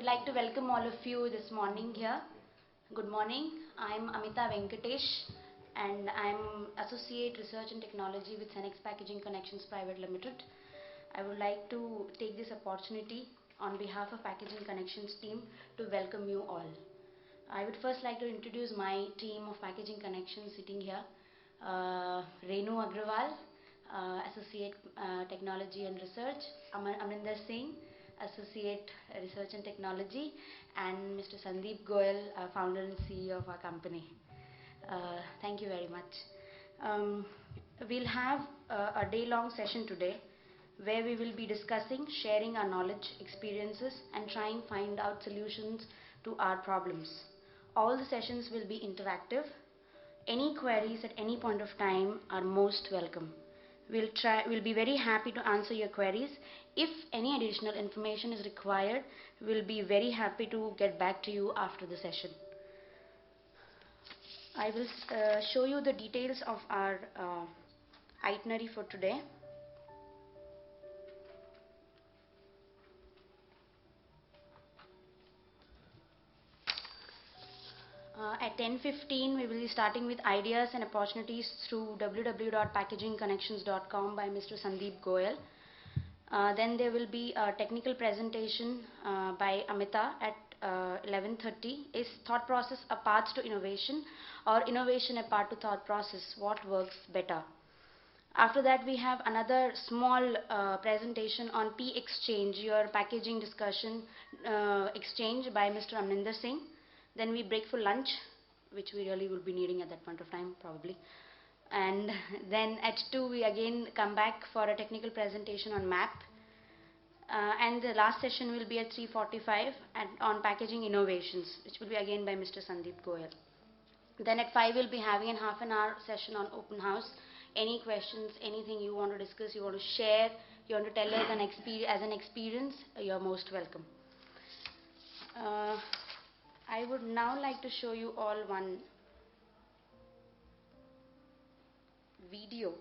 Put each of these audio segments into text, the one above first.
would like to welcome all of you this morning here. Good morning. I'm Amita Venkatesh and I'm Associate Research and Technology with Senex Packaging Connections Private Limited. I would like to take this opportunity on behalf of Packaging Connections team to welcome you all. I would first like to introduce my team of Packaging Connections sitting here. Renu Agrawal, Associate Technology and Research, Amrinder Singh, Associate Research and Technology, and Mr. Sandeep Goyal, Founder and CEO of our company. Thank you very much. We'll have a day-long session today where we will be discussing, sharing our knowledge, experiences, and trying to find out solutions to our problems. All the sessions will be interactive. Any queries at any point of time are most welcome. We'll be very happy to answer your queries. If any additional information is required, we'll be very happy to get back to you after the session. I will show you the details of our itinerary for today. At 10:15, we will be starting with ideas and opportunities through www.packagingconnections.com by Mr. Sandeep Goyal. Then there will be a technical presentation by Amita at 11:30. Is thought process a path to innovation or innovation a path to thought process? What works better? After that, we have another small presentation on P-Exchange, your packaging discussion exchange by Mr. Amrinder Singh. Then we break for lunch, which we really will be needing at that point of time, probably. And then at 2, we again come back for a technical presentation on MAP. And the last session will be at 3:45 on packaging innovations, which will be again by Mr. Sandeep Goyal. Then at 5, we'll be having a half an hour session on open house. Any questions, anything you want to discuss, you want to share, you want to tell us as an experience, you're most welcome. I would now like to show you all one video.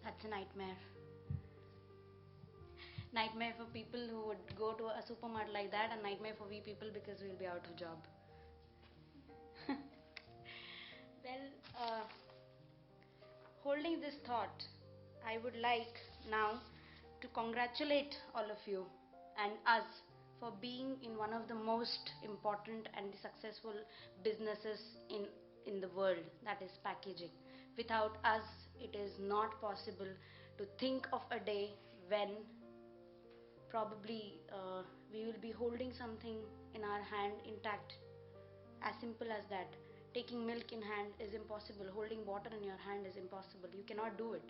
That's a nightmare. Nightmare for people who would go to a supermarket like that, and nightmare for we people because we'll be out of job. Well, holding this thought, I would like now to congratulate all of you and us for being in one of the most important and successful businesses in the world, that is packaging. Without us, it is not possible to think of a day when probably we will be holding something in our hand intact. As simple as that. Taking milk in hand is impossible. Holding water in your hand is impossible. You cannot do it.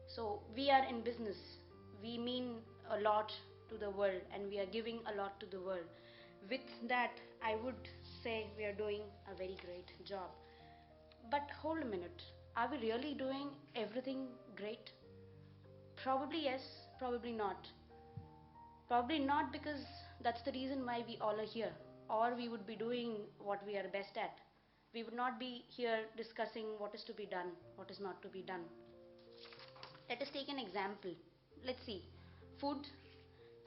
So we are in business. We mean a lot to the world and we are giving a lot to the world. With that, I would say we are doing a very great job. But hold a minute. Are we really doing everything great? Probably yes, probably not. Probably not, because that's the reason why we all are here. Or we would be doing what we are best at. We would not be here discussing what is to be done, what is not to be done. Let us take an example. Let's see. Food.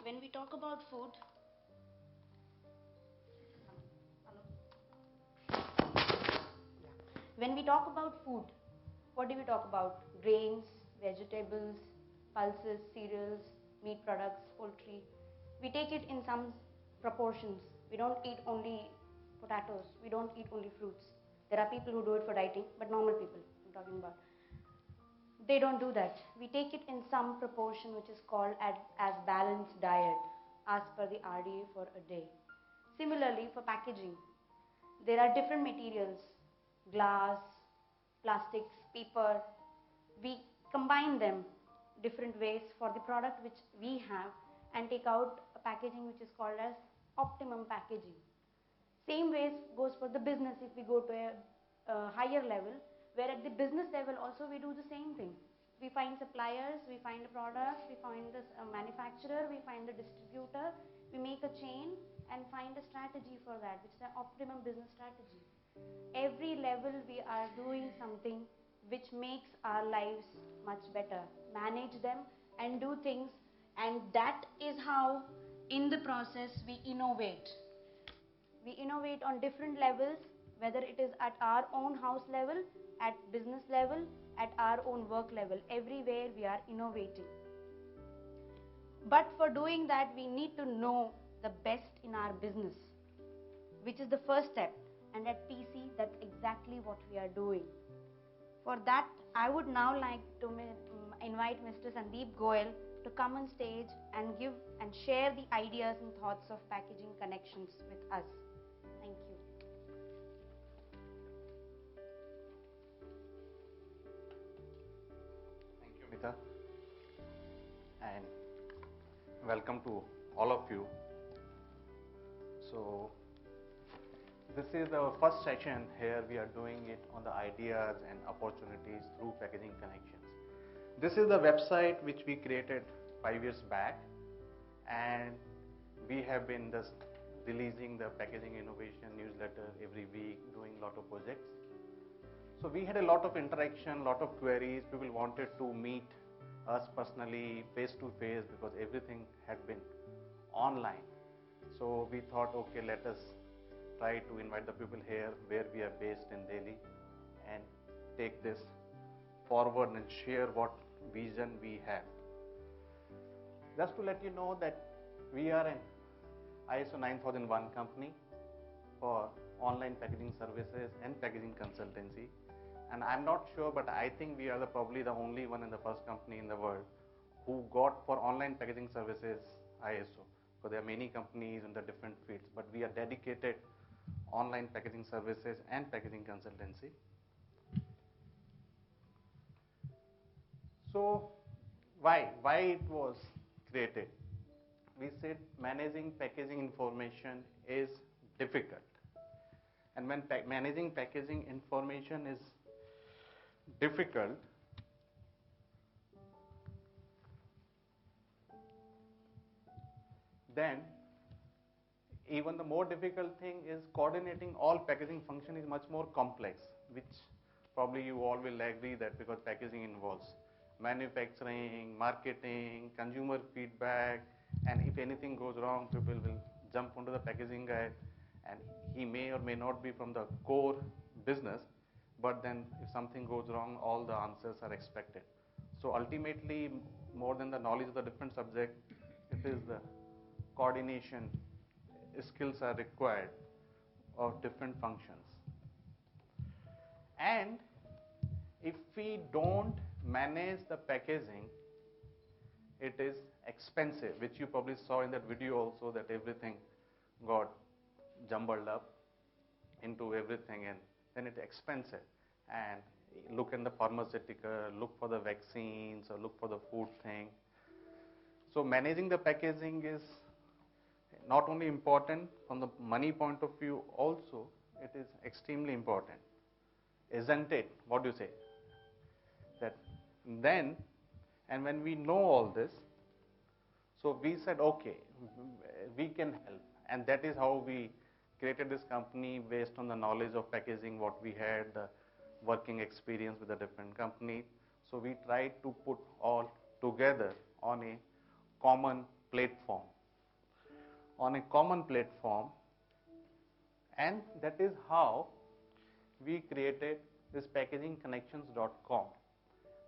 When we talk about food, when we talk about food, what do we talk about? Grains, vegetables, pulses, cereals, meat products, poultry. We take it in some proportions. We don't eat only potatoes. We don't eat only fruits. There are people who do it for dieting, but normal people I'm talking about. They don't do that. We take it in some proportion, which is called as balanced diet, as per the RDA for a day. Similarly, for packaging, there are different materials, glass, plastics, paper. We combine them different ways for the product which we have and take out a packaging which is called as optimum packaging. Same ways goes for the business. If we go to a higher level, where at the business level also we do the same thing. We find suppliers, we find a product, we find the manufacturer, we find the distributor, we make a chain and find a strategy for that, which is an optimum business strategy. Every level we are doing something which makes our lives much better. Manage them and do things, and that is how in the process we innovate. We innovate on different levels, whether it is at our own house level, at business level, at our own work level. Everywhere we are innovating. But for doing that, we need to know the best in our business, which is the first step. And at PC, that's exactly what we are doing. For that, I would now like to invite Mr. Sandeep Goel to come on stage and give and share the ideas and thoughts of packaging connections with us. Thank you. Thank you, Amita, and welcome to all of you. So, this is our first session here. We are doing it on the ideas and opportunities through packaging connections. This is the website which we created 5 years back, and we have been just releasing the packaging innovation newsletter every week, doing a lot of projects. So we had a lot of interaction, lot of queries. People wanted to meet us personally, face to face, because everything had been online. So we thought, okay, let us try to invite the people here where we are based in Delhi and take this forward and share what vision we have. Just to let you know that we are an ISO 9001 company for online packaging services and packaging consultancy. And I'm not sure, but I think we are probably the only one and the first company in the world who got for online packaging services ISO. So there are many companies in the different fields, but we are dedicated online packaging services and packaging consultancy. So why it was created? We said managing packaging information is difficult. And when managing packaging information is difficult, then even the more difficult thing is coordinating all packaging function is much more complex, which probably you all will agree that, because packaging involves manufacturing, marketing, consumer feedback, and if anything goes wrong, people will jump onto the packaging guy, and he may or may not be from the core business, but then if something goes wrong, all the answers are expected. So ultimately, more than the knowledge of the different subject, it is the coordination skills are required of different functions. And if we don't manage the packaging, it is expensive, which you probably saw in that video also, that everything got jumbled up into everything, and then it's expensive. And look in the pharmaceutical, look for the vaccines, or look for the food thing. So managing the packaging is not only important from the money point of view, also it is extremely important, isn't it? What do you say? That then, and when we know all this, so we said, okay, we can help, and that is how we created this company based on the knowledge of packaging, what we had, the working experience with the different companies. So we tried to put all together on a common platform. And that is how we created this packagingconnections.com.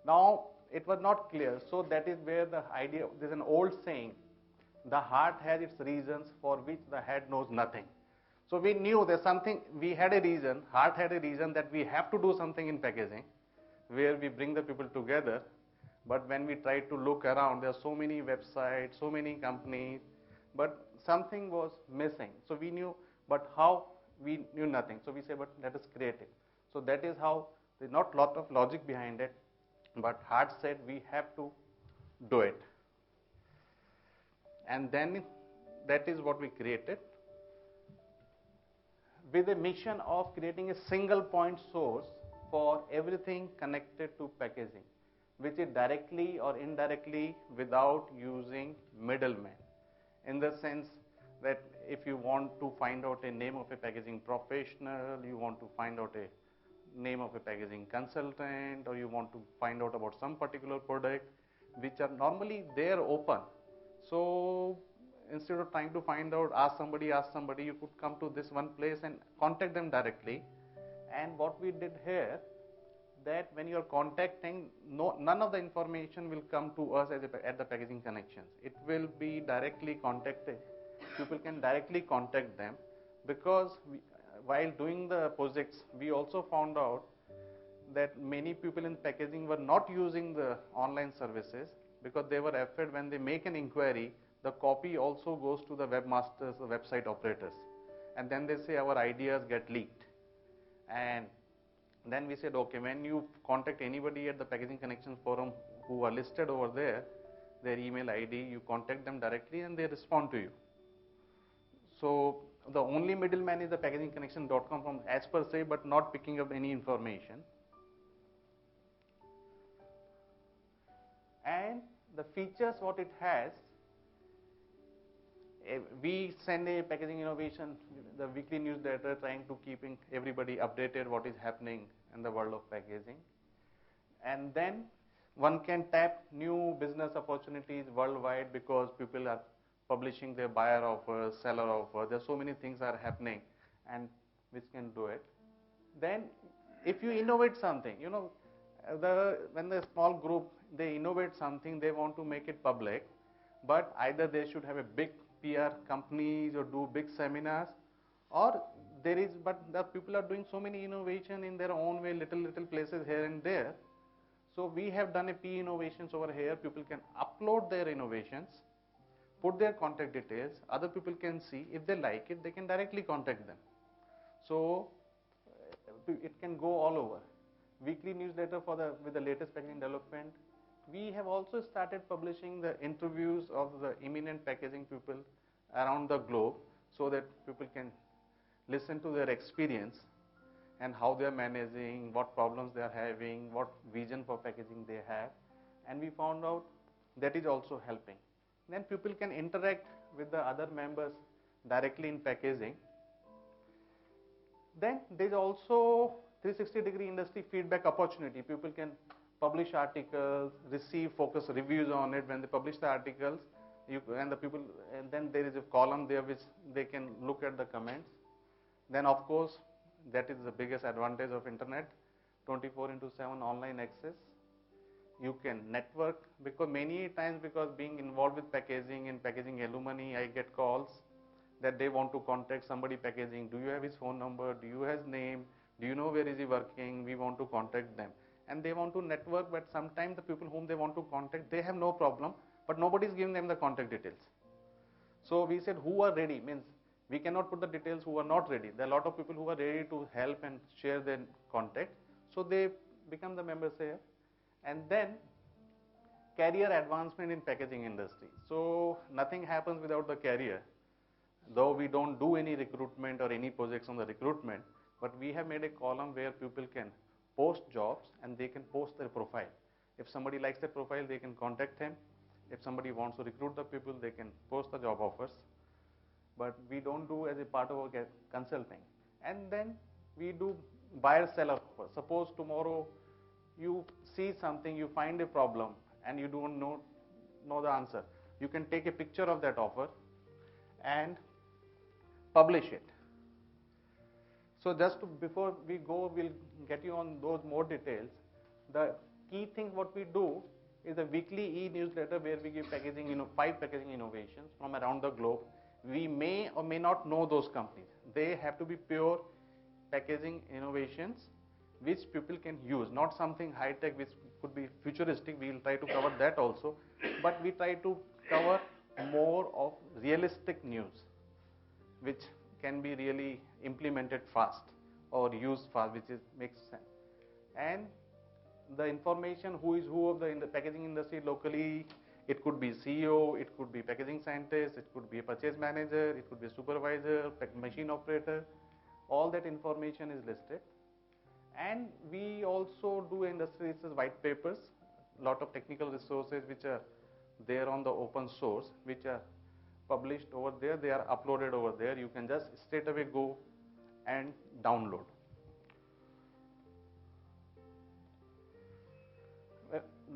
Now, it was not clear, so that is where the idea, there's an old saying, the heart has its reasons for which the head knows nothing. So we knew there's something, we had a reason, heart had a reason that we have to do something in packaging, where we bring the people together. But when we tried to look around, there are so many websites, so many companies, but something was missing. So we knew, but how? We knew nothing. So we said, but let us create it. So that is how, there's not a lot of logic behind it, but heart said we have to do it. And then that is what we created, with a mission of creating a single point source for everything connected to packaging, which is directly or indirectly without using middlemen. In the sense that if you want to find out a name of a packaging professional, you want to find out a name of a packaging consultant, or you want to find out about some particular product, which are normally there open. So instead of trying to find out, ask somebody, you could come to this one place and contact them directly. And what we did here, that when you are contacting, none of the information will come to us at the Packaging Connections. It will be directly contacted. People can directly contact them, because while doing the projects, we also found out that many people in packaging were not using the online services, because they were afraid when they make an inquiry, the copy also goes to the webmasters, the website operators, and then they say our ideas get leaked. And then we said, okay, when you contact anybody at the Packaging Connections forum who are listed over there, their email ID, you contact them directly and they respond to you. So the only middleman is the packagingconnection.com from as per se, but not picking up any information. And the features what it has, we send a packaging innovation, the weekly newsletter, trying to keeping everybody updated what is happening in the world of packaging. And then one can tap new business opportunities worldwide, because people are publishing their buyer offers, seller offers. There are so many things are happening, and which can do it. Then if you innovate something, when the small group, they innovate something, they want to make it public, but either they should have a big PR companies or do big seminars, or but the people are doing so many innovation in their own way, little places here and there. So we have done a P innovations over here. People can upload their innovations, put their contact details, other people can see. If they like it, they can directly contact them. So it can go all over. Weekly newsletter with the latest packaging development. We have also started publishing the interviews of the eminent packaging people around the globe, so that people can listen to their experience and how they are managing, what problems they are having, what vision for packaging they have. And we found out that is also helping. Then people can interact with the other members directly in packaging. Then there is also 360-degree industry feedback opportunity. People can publish articles, receive focus reviews on it. When they publish the articles, and then there is a column there which they can look at the comments. Then of course, that is the biggest advantage of internet. 24 into 7 online access. You can network, because many times, because being involved with packaging and packaging alumni, I get calls that they want to contact somebody packaging. Do you have his phone number? Do you have his name? Do you know where is he working? We want to contact them. And they want to network, but sometimes the people whom they want to contact, they have no problem, but nobody is giving them the contact details. So we said, who are ready? Means we cannot put the details who are not ready. There are a lot of people who are ready to help and share their contact. So they become the members here. And then career advancement in packaging industry. So nothing happens without the career. Though we don't do any recruitment or any projects on the recruitment, but we have made a column where people can post jobs and they can post their profile. If somebody likes their profile, they can contact him. If somebody wants to recruit the people, they can post the job offers. But we don't do as a part of our consulting. And then we do buyer-seller offer. Suppose tomorrow you see something, you find a problem, and you don't know the answer. You can take a picture of that offer and publish it. So before we go, we'll get you on those more details. The key thing what we do is a weekly e-newsletter where we give 5 packaging innovations from around the globe. We may or may not know those companies. They have to be pure packaging innovations which people can use, not something high-tech which could be futuristic. We will try to cover that also, but we try to cover more of realistic news which can be really implemented fast or used fast, which makes sense. And the information who is who of the in the packaging industry locally, it could be CEO, it could be packaging scientist, it could be a purchase manager, it could be a supervisor, machine operator. All that information is listed. And we also do industry research white papers, a lot of technical resources which are there on the open source, which are published over there, they are uploaded over there. You can just straight away go and download.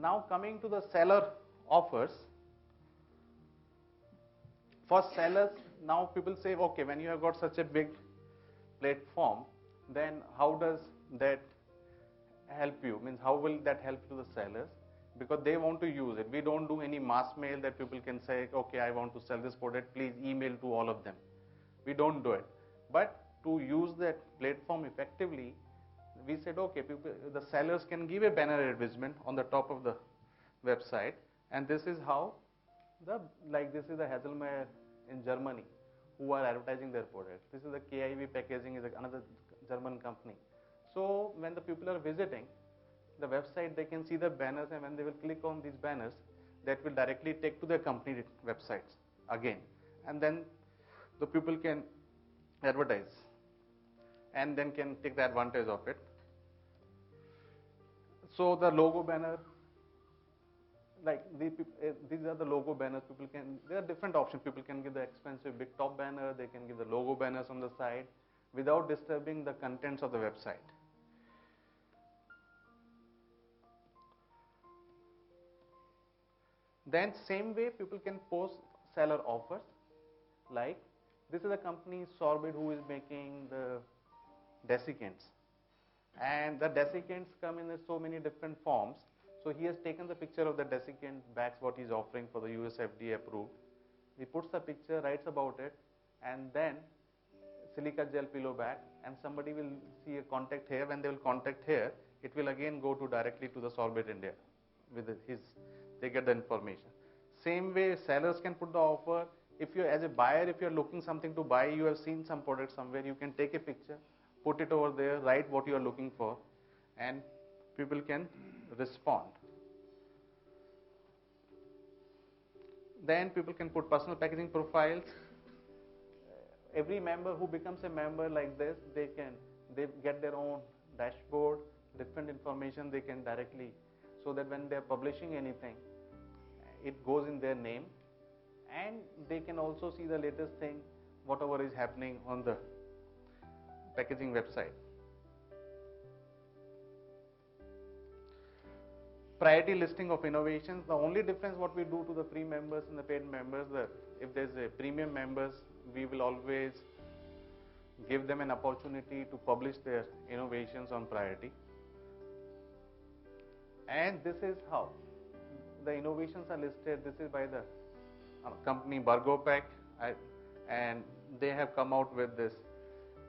Now coming to the seller offers. For sellers, now people say, okay, when you have got such a big platform, then how does that help you? Means how will that help to the sellers? Because they want to use it. We don't do any mass mail that people can say, okay, I want to sell this product, please email to all of them. We don't do it. But to use that platform effectively, we said, okay, the sellers can give a banner advertisement on the top of the website, and this is how this is the Haselmeir in Germany who are advertising their product. This is the KIV Packaging, is another German company. So when the people are visiting the website, they can see the banners, and when they will click on these banners, that will directly take to their company websites again, and then the people can advertise and then can take the advantage of it. So the logo banner, these are the logo banners. There are different options. People can give the expensive big top banner, they can give the logo banners on the side without disturbing the contents of the website. Then same way people can post seller offers, like this is a company Sorbet who is making the desiccants, and the desiccants come in so many different forms. So he has taken the picture of the desiccant bags what he's offering for the US FDA approved. He puts the picture, writes about it, and then silica gel pillow bag, and somebody will see a contact here. When they will contact here, it will again go to directly to the Sorbet India with they get the information. Same way sellers can put the offer. If you as a buyer, if you are looking something to buy, you have seen some product somewhere, you can take a picture, put it over there, write what you are looking for, and people can respond. Then people can put personal packaging profiles. Every member who becomes a member like this, they get their own dashboard, different information they can directly, so that when they are publishing anything, it goes in their name, and they can also see the latest thing, whatever is happening on the packaging website. Priority listing of innovations. The only difference what we do to the free members and the paid members, that if there's a premium members, we will always give them an opportunity to publish their innovations on priority. And this is how the innovations are listed. This is by the company Virgo Pack, and they have come out with this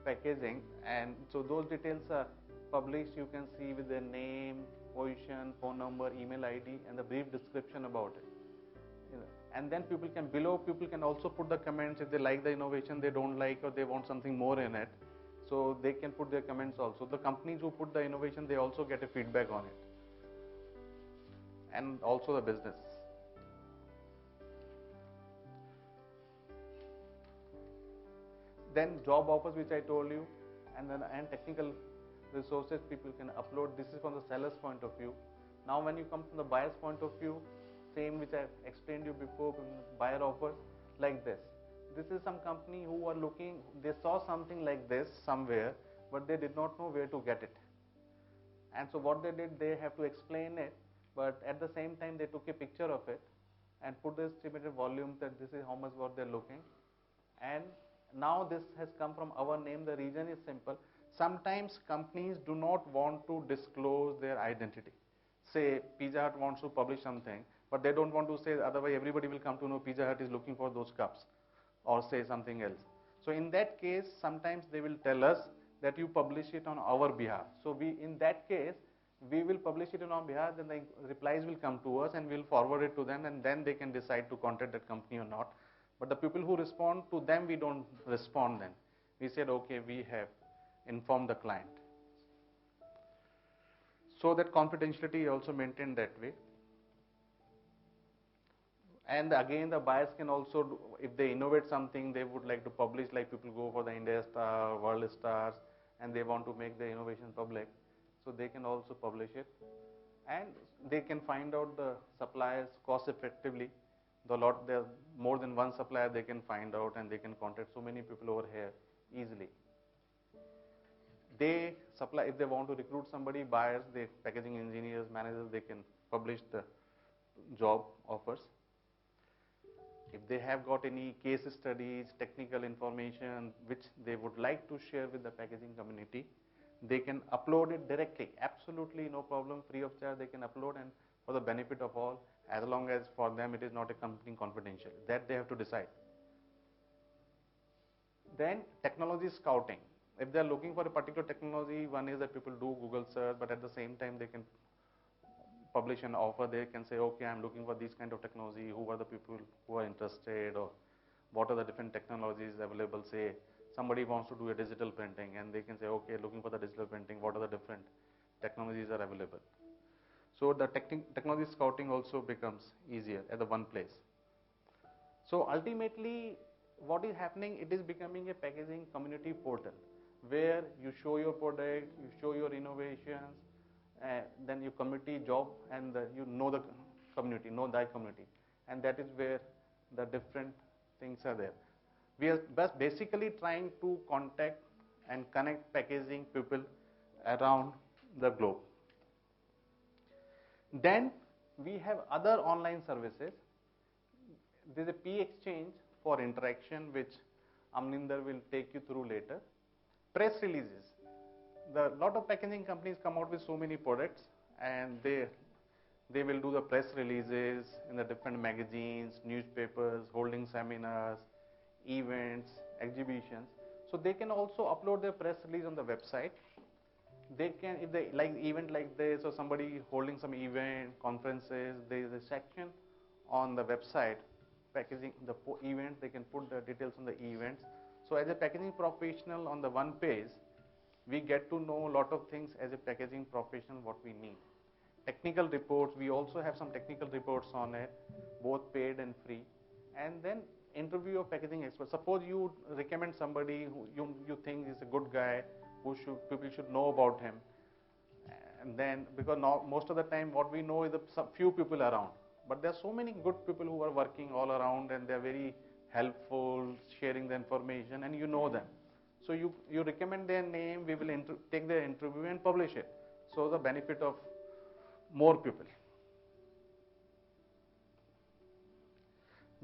packaging, and so those details are published. You can see with their name, position, phone number, email ID, and the brief description about it. And then people can also put the comments if they like the innovation, they don't like, or they want something more in it. So they can put their comments also. The companies who put the innovation, they also get a feedback on it, and also the business. Then job offers, which I told you, and technical resources people can upload. This is from the seller's point of view. Now when you come from the buyer's point of view, same which I explained you before, buyer offers like this. This is some company who are looking, they saw something like this somewhere, but they did not know where to get it. And so what they did, they have to explain it, but at the same time they took a picture of it and put the estimated volume that this is how much what they're looking. And now this has come from our name. The reason is simple. Sometimes companies do not want to disclose their identity. Say Pizza Hut wants to publish something, but they don't want to say, otherwise everybody will come to know Pizza Hut is looking for those cups, or say something else. So in that case, sometimes they will tell us that you publish it on our behalf. So in that case, we will publish it on our behalf, then the replies will come to us and we'll forward it to them, and then they can decide to contact that company or not. But the people who respond to them, we don't respond then. We said, okay, we have informed the client. So that confidentiality is also maintained that way. And again, the buyers can also, if they innovate something, they would like to publish, like people go for the India Star, World Stars, and they want to make the innovation public. So they can also publish it. And they can find out the suppliers cost effectively. There's more than one supplier they can find out, and they can contact so many people over here easily. They supply, if they want to recruit somebody, buyers, packaging engineers, managers, they can publish the job offers. If they have got any case studies, technical information which they would like to share with the packaging community, they can upload it directly. Absolutely no problem, free of charge. They can upload, and for the benefit of all, as long as for them it is not a company confidential. That they have to decide. Then technology scouting. If they are looking for a particular technology, one is that people do Google search, but at the same time they can publish an offer. They can say, okay, I'm looking for this kind of technology. Who are the people who are interested, or what are the different technologies available? Say somebody wants to do a digital printing, and they can say, okay, looking for the digital printing, what are the different technologies are available? So the technology scouting also becomes easier at the one place. So ultimately, what is happening, it is becoming a packaging community portal where you show your product, you show your innovations, then you community job, and you know the community, know thy community. And that is where the different things are there. We are basically trying to contact and connect packaging people around the globe. Then we have other online services. There's a P-Exchange for interaction, which Amninder will take you through later. Press releases. A lot of packaging companies come out with so many products, and they will do the press releases in the different magazines, newspapers, holding seminars, events, exhibitions. So they can also upload their press release on the website. They can, if they like event like this, or somebody holding some event, conferences, there is a section on the website, packaging the events, they can put the details on the events. So as a packaging professional, on the one page, we get to know a lot of things as a packaging professional, what we need. Technical reports, we also have some technical reports on it, both paid and free. And then interview of packaging experts. Suppose you recommend somebody who you think is a good guy, people should know about him. And then, because now, most of the time what we know is some few people around. But there are so many good people who are working all around, and they are very helpful, sharing the information, and you know them. So you recommend their name, we will take their interview and publish it. So the benefit of more people.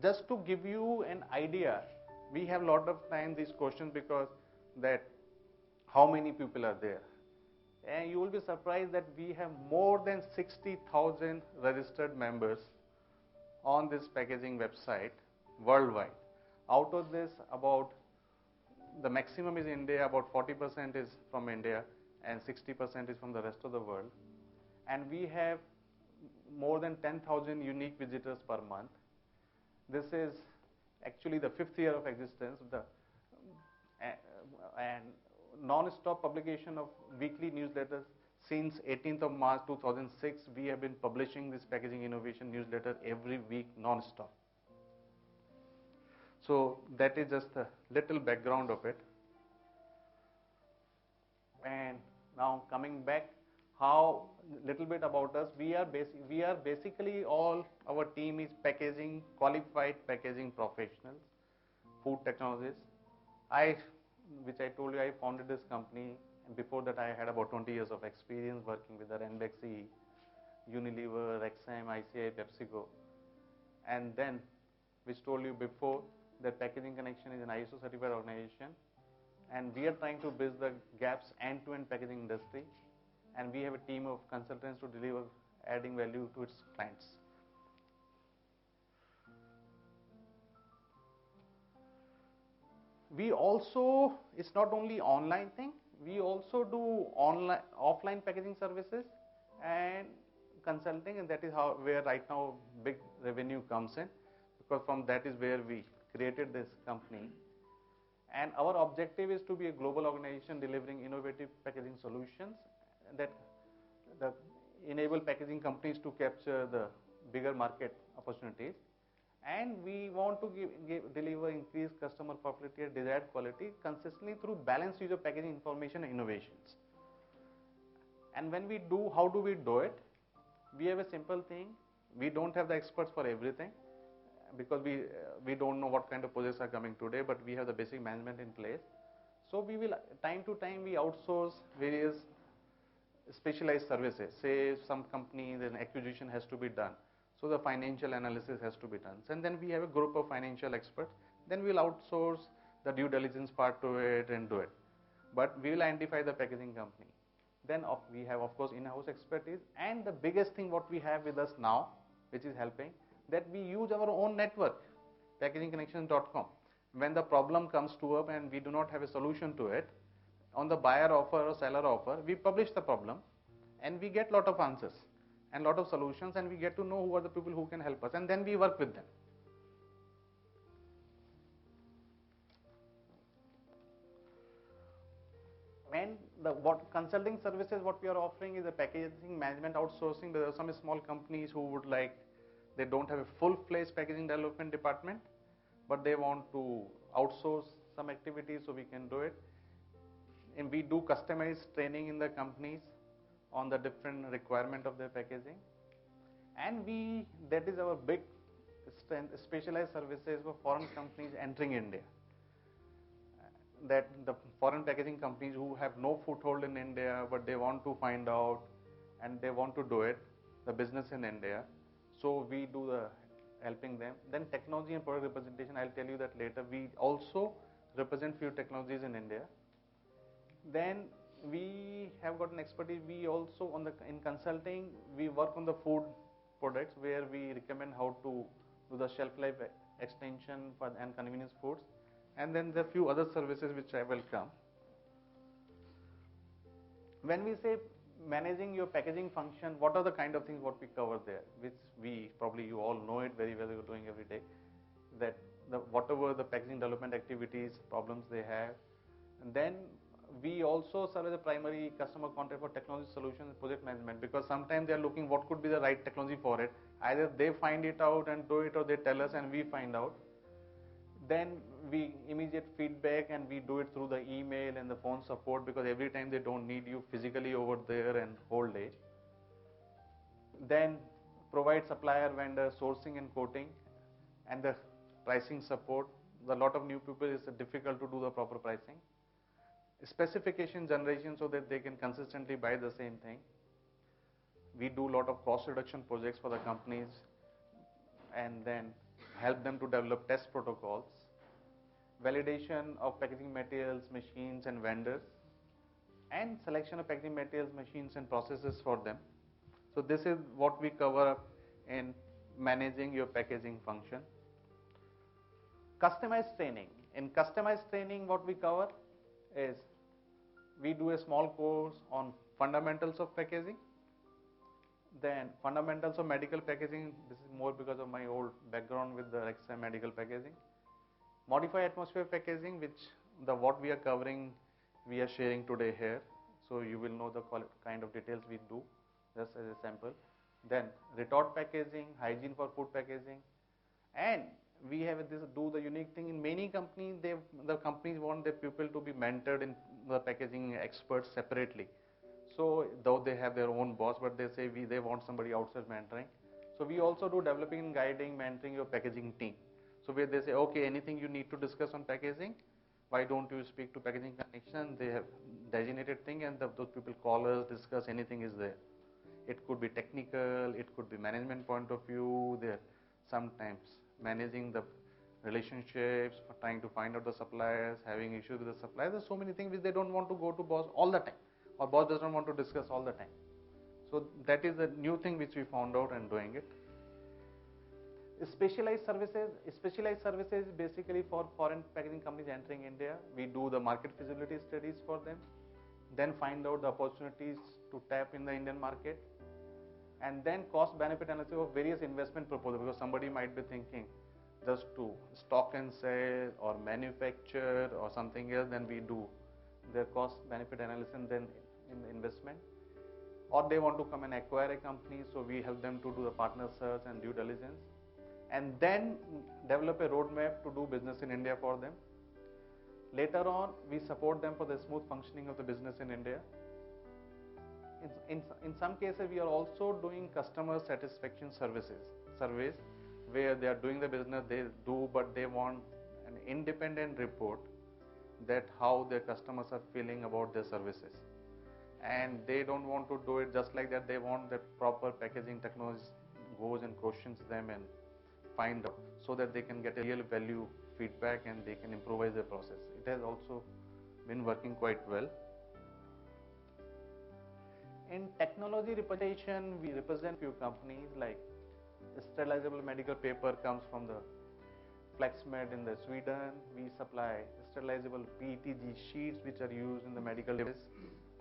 Just to give you an idea, we have a lot of time these questions, because that how many people are there. And you will be surprised that we have more than 60,000 registered members on this packaging website worldwide. Out of this, about the maximum is India, about 40% is from India, and 60% is from the rest of the world. And we have more than 10,000 unique visitors per month. This is actually the 5th year of existence. And non-stop publication of weekly newsletters since 18th of March 2006. We have been publishing this packaging innovation newsletter every week non-stop. So that is just a little background of it. And now coming back, how little bit about us. We are basically all our team is qualified packaging professionals, food technologists. Which I told you, I founded this company, and before that I had about 20 years of experience working with the Ranbaxy, Unilever, Rexam, ICI, PepsiCo. And then, which told you before, that Packaging Connection is an ISO certified organization, and we are trying to bridge the gaps end-to-end packaging industry, and we have a team of consultants to deliver adding value to its clients. We also, it's not only online thing, we also do offline packaging services and consulting, and that is where right now big revenue comes in, because from that is where we created this company. And our objective is to be a global organization delivering innovative packaging solutions that enable packaging companies to capture the bigger market opportunities. And we want to deliver increased customer profitability at desired quality consistently through balanced use of packaging information and innovations. And when we do, how do we do it? We have a simple thing. We don't have the experts for everything, because we don't know what kind of projects are coming today, but we have the basic management in place. So we will, time to time, we outsource various specialized services. Say some company, then acquisition has to be done. So the financial analysis has to be done. And then we have a group of financial experts. Then we'll outsource the due diligence part to it and do it. But we will identify the packaging company. Then we have, of course, in-house expertise. And the biggest thing what we have with us now, which is helping, that we use our own network, packagingconnections.com. When the problem comes to us and we do not have a solution to it, on the buyer offer or seller offer, we publish the problem and we get a lot of answers and a lot of solutions, and we get to know who are the people who can help us, and then we work with them. And what consulting services what we are offering is a packaging management outsourcing. There are some small companies who would like, they don't have a full-fledged packaging development department, but they want to outsource some activities, so we can do it. And we do customized training in the companies on the different requirement of their packaging. And that is our big strength, specialized services for foreign companies entering India. That the foreign packaging companies who have no foothold in India, but they want to find out and they want to do it, the business in India. So we do the helping them. Then technology and product representation, I'll tell you that later. We also represent few technologies in India. Then we have got an expertise. We also in consulting, we work on the food products where we recommend how to do the shelf life extension and convenience foods. And then there are few other services which I will come. When we say managing your packaging function, what are the kind of things what we cover there, which probably you all know it very well, you're doing every day, that whatever the packaging development activities, problems they have. And then we also serve as a primary customer contact for technology solutions and project management, because sometimes they are looking what could be the right technology for it. Either they find it out and do it, or they tell us and we find out. Then we immediate feedback, and we do it through the email and the phone support, because every time they don't need you physically over there and whole day. Then provide supplier, vendor, sourcing and quoting, and the pricing support. A lot of new people, it's difficult to do the proper pricing. Specification generation, so that they can consistently buy the same thing. We do a lot of cost reduction projects for the companies, and then help them to develop test protocols. Validation of packaging materials, machines and vendors. and selection of packaging materials, machines and processes for them. So this is what we cover up in managing your packaging function. Customized training. In customized training, what we cover is we do a small course on fundamentals of packaging, then fundamentals of medical packaging. This is more because of my old background with the XM medical packaging. Modified atmosphere packaging, which what we are covering, we are sharing today here. So you will know the kind of details we do, just as a sample. Then retort packaging, hygiene for food packaging, and we have this do the unique thing in many companies. The companies want their people to be mentored in the packaging experts separately. So though they have their own boss, but they say they want somebody outside mentoring. So we also do developing and guiding, mentoring your packaging team. So where they say, okay, anything you need to discuss on packaging, why don't you speak to packaging connection? They have designated thing, and those people call us, discuss, anything is there. It could be technical, it could be management point of view. There sometimes managing the relationships, trying to find out the suppliers, having issues with the suppliers. There's so many things which they don't want to go to boss all the time, or boss doesn't want to discuss all the time. So that is a new thing which we found out and doing it. Specialized services. Specialized services basically for foreign packaging companies entering India. We do the market feasibility studies for them, then find out the opportunities to tap in the Indian market, and then cost benefit analysis of various investment proposals, because somebody might be thinking just to stock and sell or manufacture or something else. Then we do their cost benefit analysis and then in the investment, or they want to come and acquire a company, so we help them to do the partner search and due diligence, and then develop a roadmap to do business in India for them. Later on, we support them for the smooth functioning of the business in India. In some cases, we are also doing customer satisfaction surveys, where they are doing the business they do, but they want an independent report that how their customers are feeling about their services. And they don't want to do it just like that. They want that proper packaging technology goes and questions them and find out, so that they can get a real value feedback and they can improvise their process. It has also been working quite well. In technology representation, we represent few companies like sterilizable medical paper comes from the Flexmed in the Sweden. We supply sterilizable PETG sheets which are used in the medical device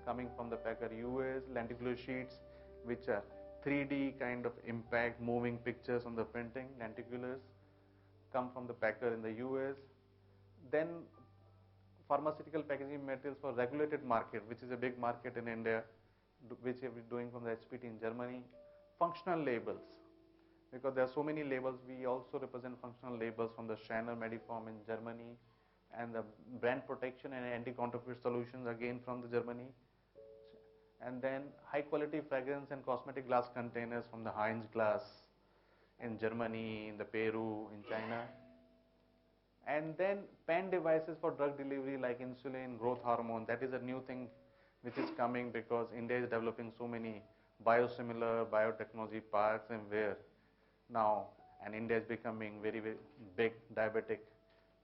coming from the Packer US. Lenticular sheets which are 3D kind of impact, moving pictures on the printing. Lenticulars come from the Packer in the US. Then pharmaceutical packaging materials for regulated market, which is a big market in India, which we are doing from the HPT in Germany. Functional labels, because there are so many labels. We also represent functional labels from the Schneider Mediform in Germany, and the brand protection and anti-counterfeit solutions again from the Germany. And then high quality fragrance and cosmetic glass containers from the Heinz Glass in Germany, in the Peru, in China. And then pen devices for drug delivery like insulin, growth hormone. That is a new thing which is coming, because India is developing so many biosimilar biotechnology parks, and where now, and India is becoming very, very big diabetic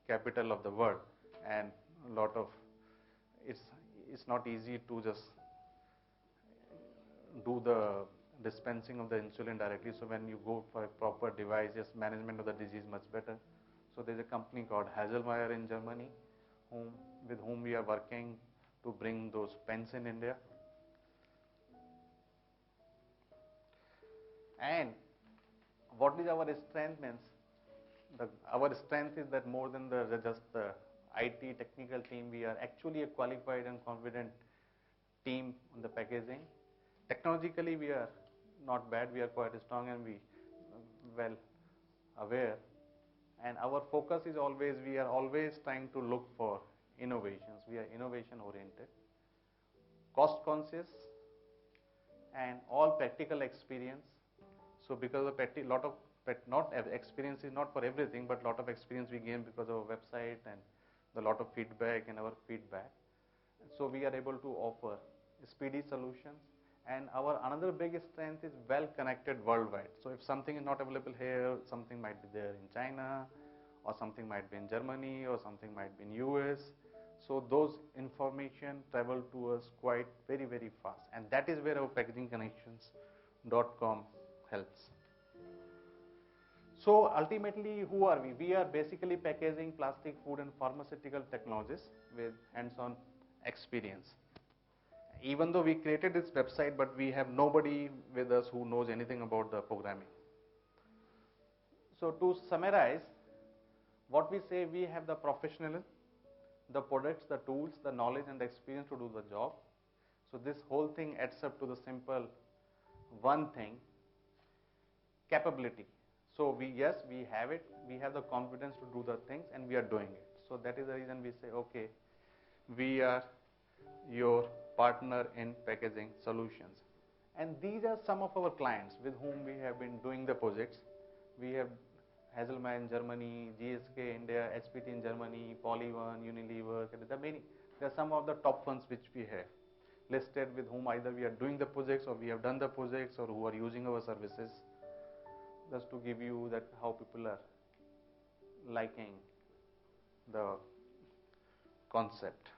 capital of the world, and a lot of it's not easy to just do the dispensing of the insulin directly. So when you go for a proper device, just management of the disease much better. So there's a company called Haselmeir in Germany, with whom we are working to bring those pens in India. And what is our strength means? Our strength is that more than just the IT technical team, we are actually a qualified and confident team on the packaging. Technologically, we are not bad. We are quite strong and we well aware. And our focus is always, we are always trying to look for innovations. We are innovation oriented, cost conscious, and all practical experience. So because of lot of not experience is not for everything, but lot of experience we gain because of our website and the lot of feedback and our feedback. So we are able to offer speedy solutions. And our another big strength is well connected worldwide. So if something is not available here, something might be there in China, or something might be in Germany, or something might be in US. So those information travel to us quite very fast, and that is where our packagingconnections.com helps. So ultimately, who are we? We are basically packaging, plastic, food and pharmaceutical technologies with hands-on experience. Even though we created this website, but we have nobody with us who knows anything about the programming. So to summarize, what we say, we have the professionalism, the products, the tools, the knowledge and the experience to do the job. So this whole thing adds up to the simple one thing, capability. So yes, we have it, we have the confidence to do the things and we are doing it. So that is the reason we say, okay, we are your partner in packaging solutions. And these are some of our clients with whom we have been doing the projects. We have Haselmeir in Germany, GSK India, HPT in Germany, Poly1, Unilever. There are many. There are some of the top ones which we have listed with whom either we are doing the projects or we have done the projects or who are using our services. Just to give you that how people are liking the concept.